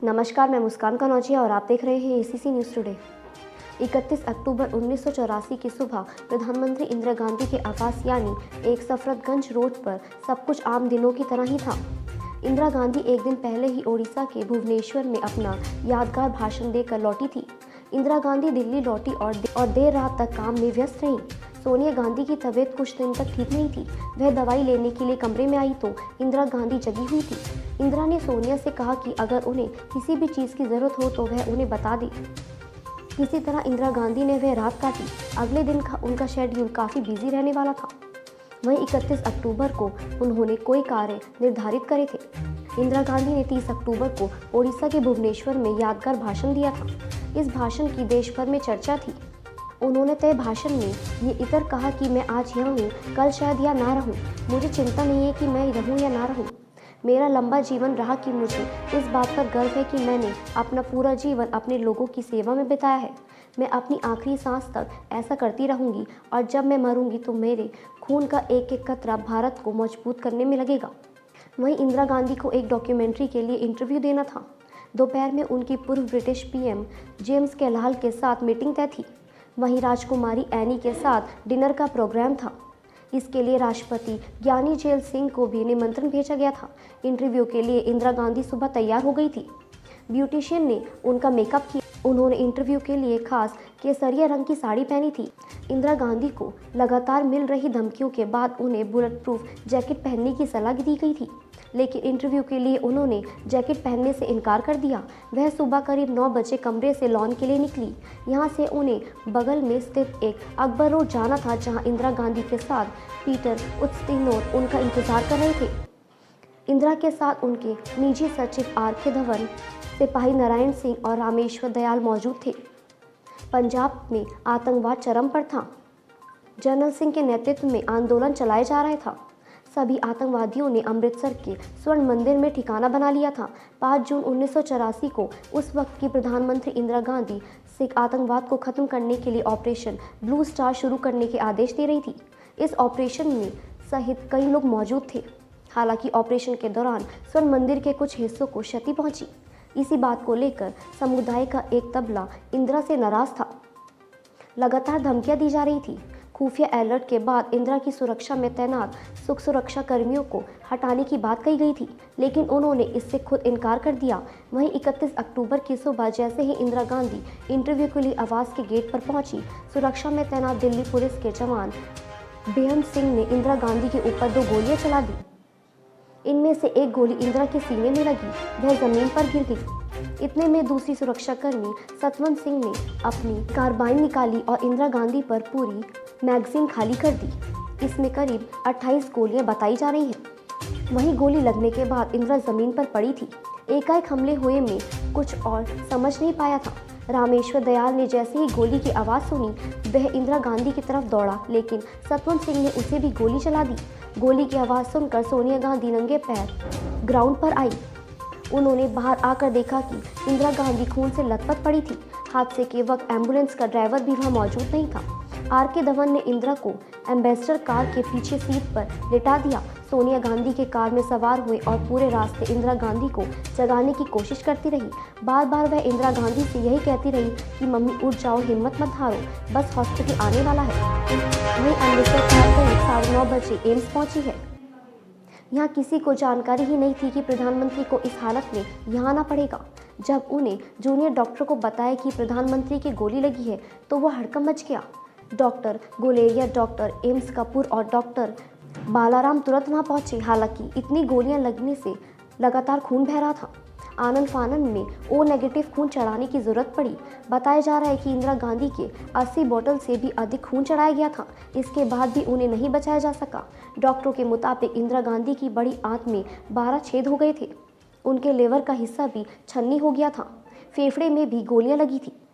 नमस्कार, मैं मुस्कान कनौजिया और आप देख रहे हैं एसीसी न्यूज़ टुडे। 31 अक्टूबर 1984 की सुबह प्रधानमंत्री इंदिरा गांधी के आवास यानी एक सफदरजंग रोड पर सब कुछ आम दिनों की तरह ही था। इंदिरा गांधी एक दिन पहले ही ओडिशा के भुवनेश्वर में अपना यादगार भाषण देकर लौटी थी। इंदिरा गांधी दिल्ली लौटी और देर रात तक काम में व्यस्त रहीं। सोनिया गांधी की तबीयत कुछ दिन तक ठीक नहीं थी। वह दवाई लेने के लिए कमरे में आई तो इंदिरा गांधी जगी हुई थी। इंदिरा ने सोनिया से कहा कि अगर उन्हें किसी भी चीज़ की ज़रूरत हो तो वह उन्हें बता दे। किसी तरह इंदिरा गांधी ने वह रात काटी। अगले दिन का उनका शेड्यूल काफ़ी बिजी रहने वाला था। वहीं 31 अक्टूबर को उन्होंने कोई कार्य निर्धारित करे थे। इंदिरा गांधी ने 30 अक्टूबर को ओडिशा के भुवनेश्वर में यादगार भाषण दिया था। इस भाषण की देश भर में चर्चा थी। उन्होंने तय भाषण में ये इतर कहा कि मैं आज यहाँ हूँ, कल शायद या ना रहूँ। मुझे चिंता नहीं है कि मैं रहूँ या ना रहूँ। मेरा लंबा जीवन रहा कि मुझे इस बात पर गर्व है कि मैंने अपना पूरा जीवन अपने लोगों की सेवा में बिताया है। मैं अपनी आखिरी सांस तक ऐसा करती रहूँगी और जब मैं मरूंगी तो मेरे खून का एक एक कतरा भारत को मजबूत करने में लगेगा। वहीं इंदिरा गांधी को एक डॉक्यूमेंट्री के लिए इंटरव्यू देना था। दोपहर में उनकी पूर्व ब्रिटिश पीएम जेम्स कैलाल के साथ मीटिंग तय थी। वहीं राजकुमारी एनी के साथ डिनर का प्रोग्राम था। इसके लिए राष्ट्रपति ज्ञानी जेल सिंह को भी निमंत्रण भेजा गया था। इंटरव्यू के लिए इंदिरा गांधी सुबह तैयार हो गई थी। ब्यूटिशियन ने उनका मेकअप किया। उन्होंने इंटरव्यू के लिए खास केसरिया रंग की साड़ी पहनी थी। इंदिरा गांधी को लगातार मिल रही धमकियों के बाद उन्हें बुलेट प्रूफ जैकेट पहनने की सलाह दी गई थी, लेकिन इंटरव्यू के लिए उन्होंने जैकेट पहनने से इनकार कर दिया। वह सुबह करीब 9 बजे कमरे से लॉन के लिए निकली। यहाँ से उन्हें बगल में स्थित एक अकबर रोड जाना था, जहाँ इंदिरा गांधी के साथ पीटर उस्तिनोर उनका इंतजार कर रहे थे। इंदिरा के साथ उनके निजी सचिव आर.के. धवन, सिपाही नारायण सिंह और रामेश्वर दयाल मौजूद थे। पंजाब में आतंकवाद चरम पर था। जनरल सिंह के नेतृत्व में आंदोलन चलाया जा रहा था। सभी आतंकवादियों ने अमृतसर के स्वर्ण मंदिर में ठिकाना बना लिया था। 5 जून 1984 को उस वक्त की प्रधानमंत्री इंदिरा गांधी सिख आतंकवाद को खत्म करने के लिए ऑपरेशन ब्लू स्टार शुरू करने के आदेश दे रही थी। इस ऑपरेशन में सहित कई लोग मौजूद थे। हालांकि ऑपरेशन के दौरान स्वर्ण मंदिर के कुछ हिस्सों को क्षति पहुंची। इसी बात को लेकर समुदाय का एक तबला इंदिरा से नाराज था। लगातार धमकियां दी जा रही थी। खुफिया अलर्ट के बाद इंदिरा की सुरक्षा में तैनात सुरक्षा कर्मियों को हटाने की बात कही गई थी, लेकिन उन्होंने इससे खुद इनकार कर दिया। वहीं 31 अक्टूबर की सुबह जैसे ही इंदिरा गांधी इंटरव्यू के लिए आवास के गेट पर पहुंची, सुरक्षा में तैनात दिल्ली पुलिस के जवान बेअंत सिंह ने इंदिरा गांधी के ऊपर 2 गोलियां चला दी। इनमें से एक गोली इंदिरा के सीने में लगी, वह जमीन पर गिर गई। इतने में दूसरी सुरक्षाकर्मी सतवंत सिंह ने अपनी कार्बाइन निकाली और इंदिरा गांधी पर पूरी मैगजीन खाली कर दी। इसमें करीब 28 गोलियां बताई जा रही हैं। वहीं गोली लगने के बाद इंदिरा जमीन पर पड़ी थी। एकाएक हमले हुए में कुछ और समझ नहीं पाया था। रामेश्वर दयाल ने जैसे ही गोली की आवाज़ सुनी, वह इंदिरा गांधी की तरफ दौड़ा, लेकिन सतवंत सिंह ने उसे भी गोली चला दी। गोली की आवाज़ सुनकर सोनिया गांधी नंगे पैर ग्राउंड पर आई। उन्होंने बाहर आकर देखा कि इंदिरा गांधी खून से लथपथ पड़ी थी। हादसे के वक्त एम्बुलेंस का ड्राइवर भी वहाँ मौजूद नहीं था। आर.के. धवन ने इंदिरा को एम्बेसडर कार के पीछे सीट पर लिटा दिया। सोनिया गांधी के कार में सवार हुए और पूरे रास्ते इंदिरा गांधी को जगाने की कोशिश करती रही। बार बार वह इंदिरा गांधी से यही कहती रही कि मम्मी उठ जाओ, हिम्मत मत हारो, बस हॉस्पिटल आने वाला है। वहीं अमृतसर कार करीब 9:30 बजे एम्स पहुंची है। यहाँ किसी को जानकारी ही नहीं थी कि प्रधानमंत्री को इस हालत में यहाँ आना पड़ेगा। जब उन्हें जूनियर डॉक्टर को बताया कि प्रधानमंत्री की गोली लगी है तो वो हड़कंप मच गया। Doctor Guleria, doctor AIIMS Kapoor और डॉक्टर बालाराम तुरंत वहाँ पहुँचे। हालांकि इतनी गोलियां लगने से लगातार खून बह रहा था। आनंद फानन में O- खून चढ़ाने की जरूरत पड़ी। बताया जा रहा है कि इंदिरा गांधी के 80 बोतल से भी अधिक खून चढ़ाया गया था। इसके बाद भी उन्हें नहीं बचाया जा सका। डॉक्टरों के मुताबिक इंदिरा गांधी की बड़ी आंत में 12 छेद हो गए थे। उनके लेवर का हिस्सा भी छन्नी हो गया था। फेफड़े में भी गोलियां लगी थी।